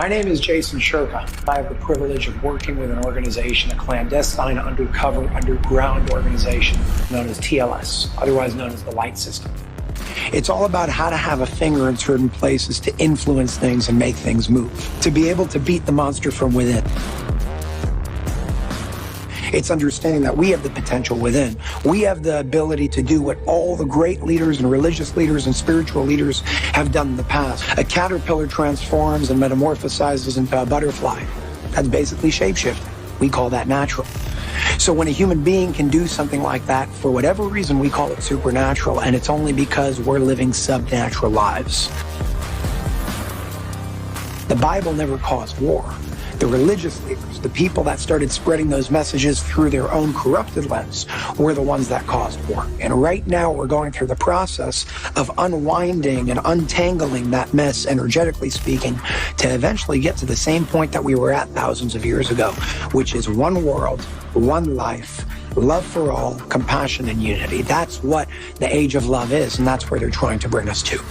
My name is Jason Shirka. I have the privilege of working with an organization, a clandestine, undercover, underground organization known as TLS, otherwise known as the Light System. It's all about how to have a finger in certain places to influence things and make things move, to be able to beat the monster from within. It's understanding that we have the potential within. We have the ability to do what all the great leaders and religious leaders and spiritual leaders have done in the past. A caterpillar transforms and metamorphosizes into a butterfly. That's basically shapeshifting. We call that natural. So when a human being can do something like that, for whatever reason, we call it supernatural, and it's only because we're living subnatural lives. The Bible never caused war. The religious leaders, the people that started spreading those messages through their own corrupted lens, were the ones that caused war. And right now we're going through the process of unwinding and untangling that mess, energetically speaking, to eventually get to the same point that we were at thousands of years ago, which is one world, one life, love for all, compassion and unity. That's what the age of love is, and that's where they're trying to bring us to.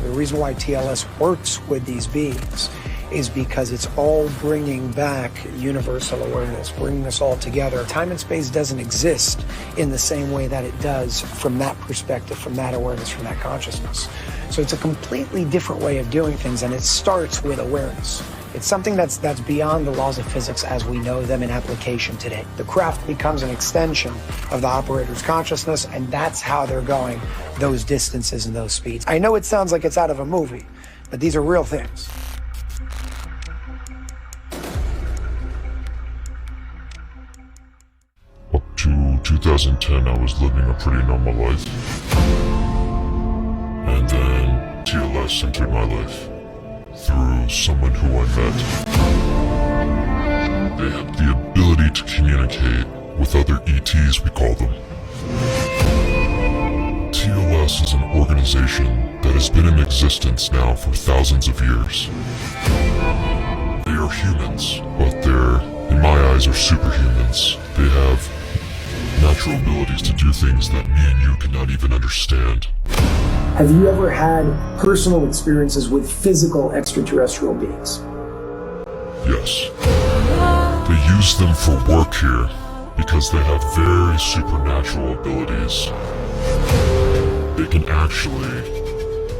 The reason why TLS works with these beings is because it's all bringing back universal awareness, bringing us all together. Time and space doesn't exist in the same way that it does from that perspective, from that awareness, from that consciousness. So it's a completely different way of doing things, and it starts with awareness. It's something that's beyond the laws of physics as we know them in application today. The craft becomes an extension of the operator's consciousness, and that's how they're going those distances and those speeds. I know it sounds like it's out of a movie, but these are real things. Up to 2010, I was living a pretty normal life. And then TLS entered my life through someone who I met. They have the ability to communicate with other ETs, we call them. TLS is an organization that has been in existence now for thousands of years. They are humans, but they're, in my eyes, are superhumans. They have natural abilities to do things that me and you cannot even understand. Have you ever had personal experiences with physical extraterrestrial beings? Yes. They use them for work here because they have very supernatural abilities. They can actually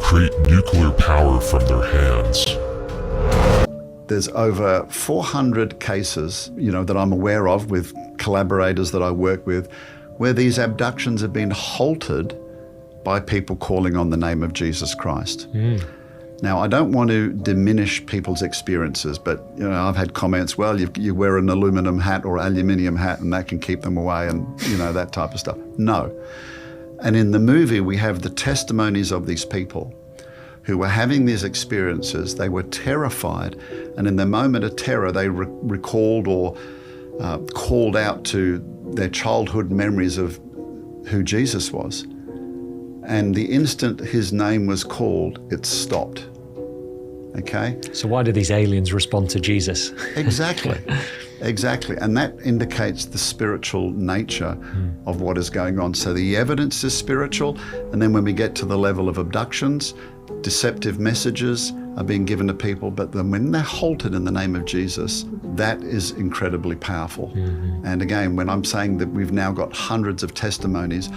create nuclear power from their hands. There's over 400 cases, that I'm aware of with collaborators that I work with, where these abductions have been halted by people calling on the name of Jesus Christ. Now, I don't want to diminish people's experiences, but I've had comments, well, you wear an aluminum hat or aluminium hat and that can keep them away and, that type of stuff. No. And in the movie, we have the testimonies of these people who were having these experiences. They were terrified, and in the moment of terror, they recalled or called out to their childhood memories of who Jesus was. And the instant his name was called, it stopped. Okay? So why do these aliens respond to Jesus? Exactly. Exactly. And that indicates the spiritual nature of what is going on. So the evidence is spiritual. And then when we get to the level of abductions, deceptive messages are being given to people. But then when they're halted in the name of Jesus, that is incredibly powerful. And again, when I'm saying that we've now got hundreds of testimonies,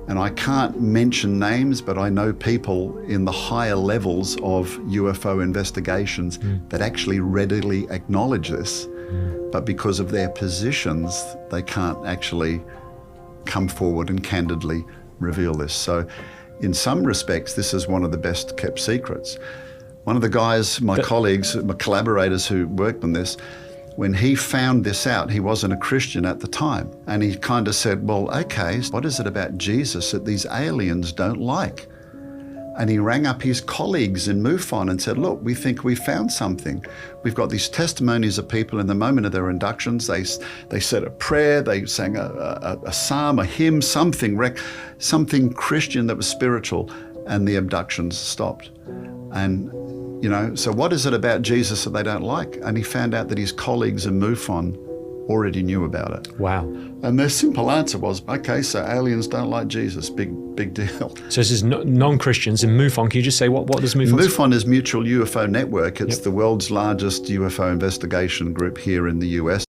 and I can't mention names, but I know people in the higher levels of UFO investigations that actually readily acknowledge this. But because of their positions, they can't actually come forward and candidly reveal this. So in some respects, this is one of the best kept secrets. One of the guys, my colleagues, my collaborators who worked on this, when he found this out, he wasn't a Christian at the time. And he kind of said, well, okay, what is it about Jesus that these aliens don't like? And he rang up his colleagues in MUFON and said, look, we think we found something. We've got these testimonies of people in the moment of their inductions. They said a prayer, they sang a psalm, a hymn, something Christian that was spiritual, and the abductions stopped. And so what is it about Jesus that they don't like? And he found out that his colleagues in MUFON already knew about it. Wow. And their simple answer was, okay, so aliens don't like Jesus. Big deal. So this is non-Christians. In MUFON, can you just say what does MUFON stand for? MUFON is Mutual UFO Network. It's the world's largest UFO investigation group here in the US.